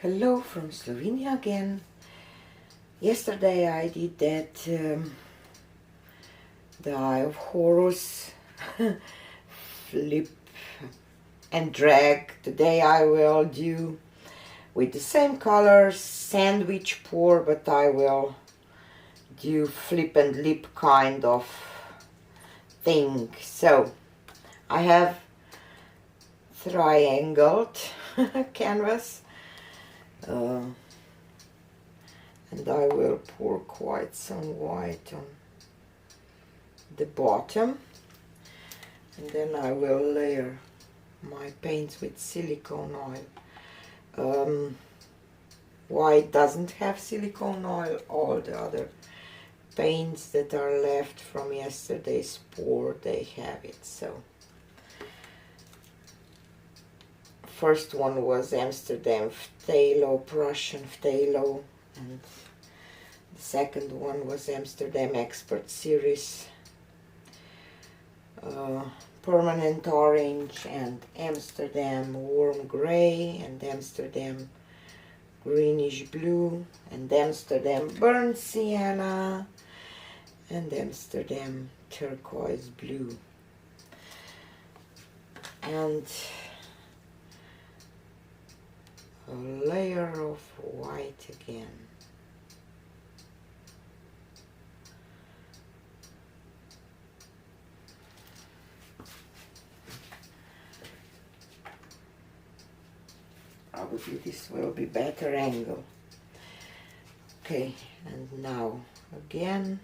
Hello from Slovenia again. Yesterday I did that the Eye of Horus flip and drag. Today I will do with the same colors sandwich pour, but I will do flip and lip kind of thing. So I have triangled canvas. And I will pour quite some white on the bottom, and then I will layer my paints with silicone oil. White doesn't have silicone oil. All the other paints that are left from yesterday's pour, they have it. So first one was Amsterdam phthalo, Prussian phthalo, and the second one was Amsterdam Expert Series, permanent orange, and Amsterdam warm gray, and Amsterdam greenish blue, and Amsterdam burnt sienna, and Amsterdam turquoise blue. And a layer of white again. Probably this will be better angle. Okay, and now again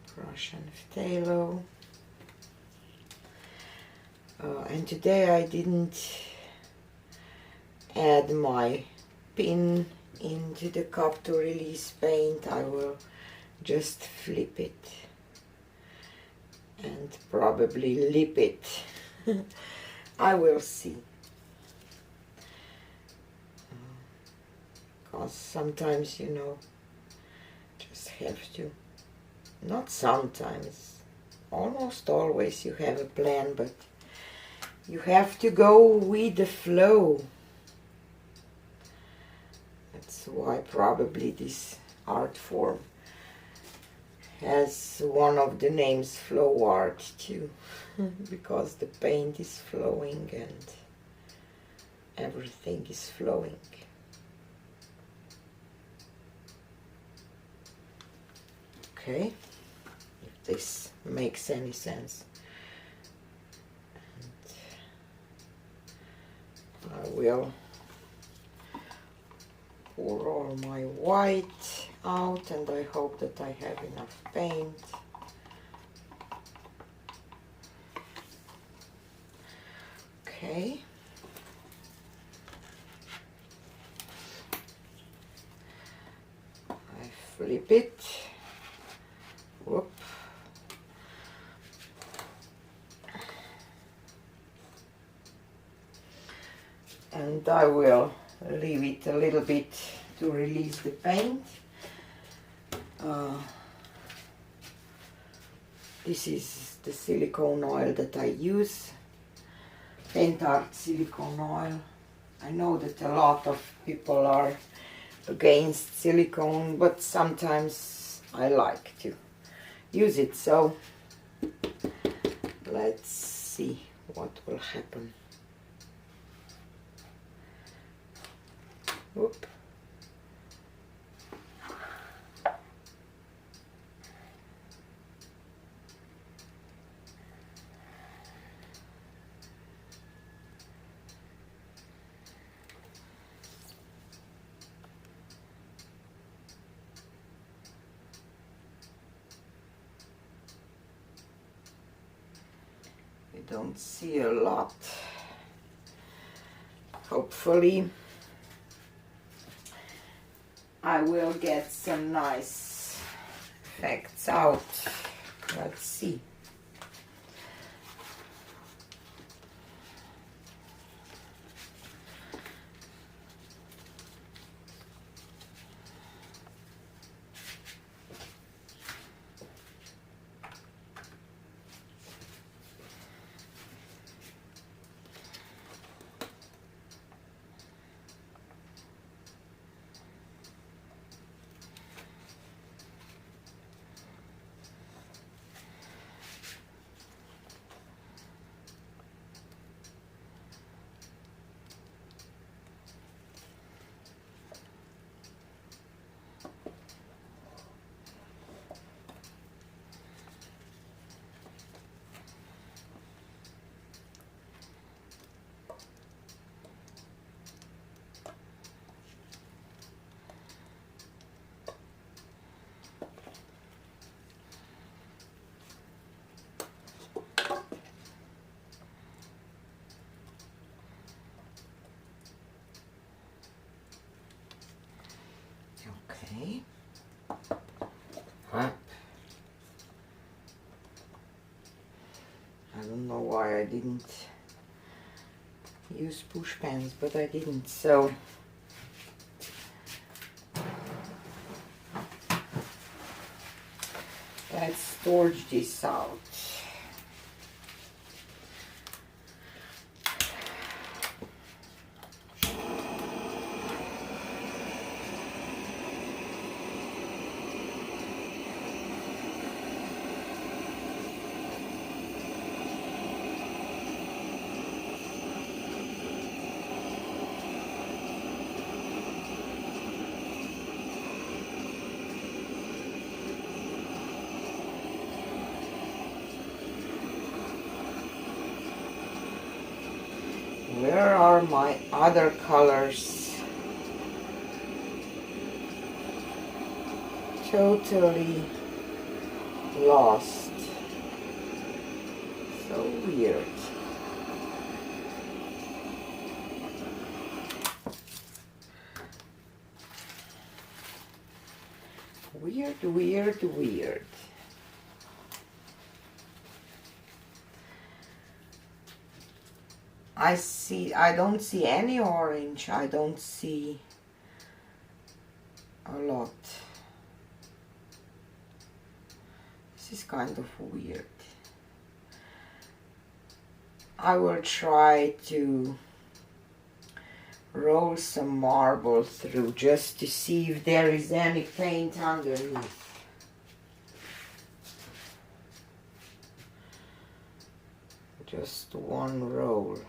Prussian phthalo. And today I didn't add my pin into the cup to release paint. I will just flip it and probably lip it. I will see. Because sometimes, you know, just have to, not sometimes, almost always you have a plan, but you have to go with the flow. That's why probably this art form has one of the names flow art too, because the paint is flowing and everything is flowing. Okay, if this makes any sense. And I will pour all my white out, and I hope that I have enough paint. Okay. I flip it. Whoop. And I will leave it a little bit to release the paint. This is the silicone oil that I use, Pentart silicone oil. I know that a lot of people are against silicone, but sometimes I like to use it, so let's see what will happen. Whoop. You don't see a lot. Hopefully I will get some nice effects out. Let's see. Okay. Up. I don't know why I didn't use push pens, but I didn't, so let's storage this out. Where are my other colors? Totally lost. So weird. Weird, weird, weird. I don't see any orange. I don't see a lot. This is kind of weird. I will try to roll some marble through just to see if there is any paint underneath. Just one roll.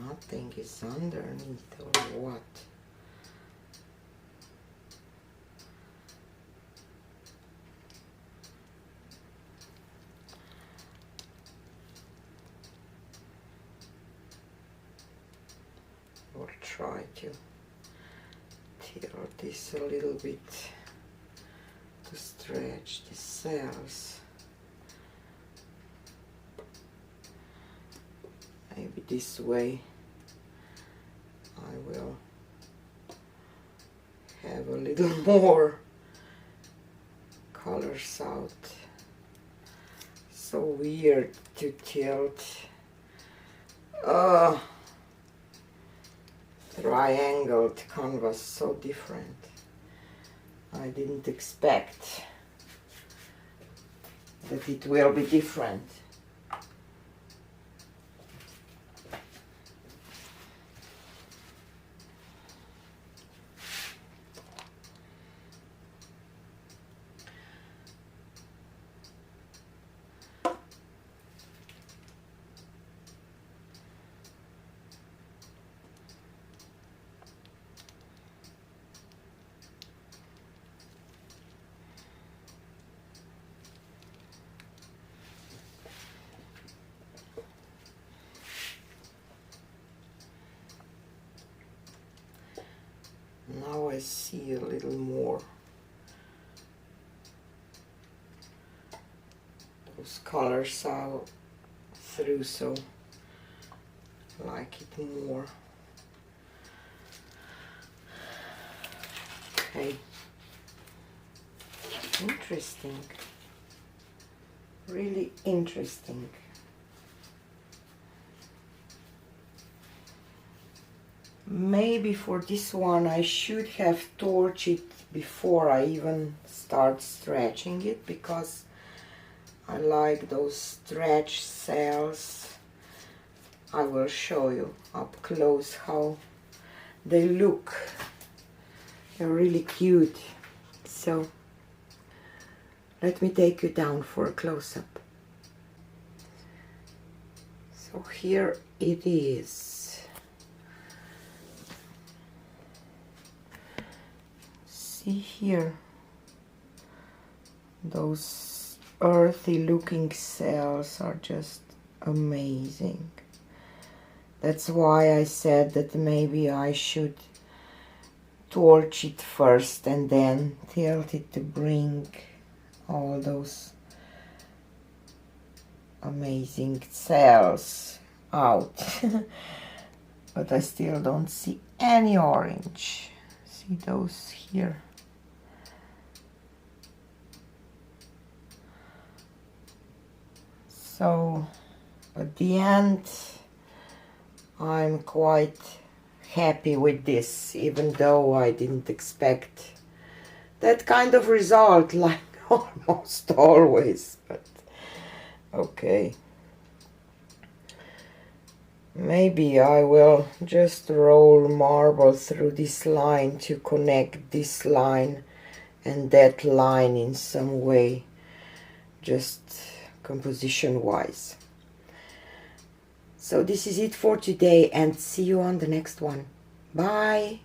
Nothing is underneath, or what? We'll try to tilt this a little bit to stretch the cells. Maybe this way I will have a little more colors out. So weird to tilt. Triangled canvas, so different. I didn't expect that it will be different. Now I see a little more. Those colors out through, so I like it more. Okay. Interesting. Really interesting. Maybe for this one I should have torched it before I even start stretching it, because I like those stretch cells. I will show you up close how they look. They're really cute. So let me take you down for a close-up. So here it is. see here, those earthy looking cells are just amazing. That's why I said that maybe I should torch it first and then tilt it to bring all those amazing cells out. But I still don't see any orange. See those here? So at the end I'm quite happy with this, even though I didn't expect that kind of result, like almost always, but okay. Maybe I will just roll marble through this line to connect this line and that line in some way, just composition wise. So this is it for today, and see you on the next one. Bye!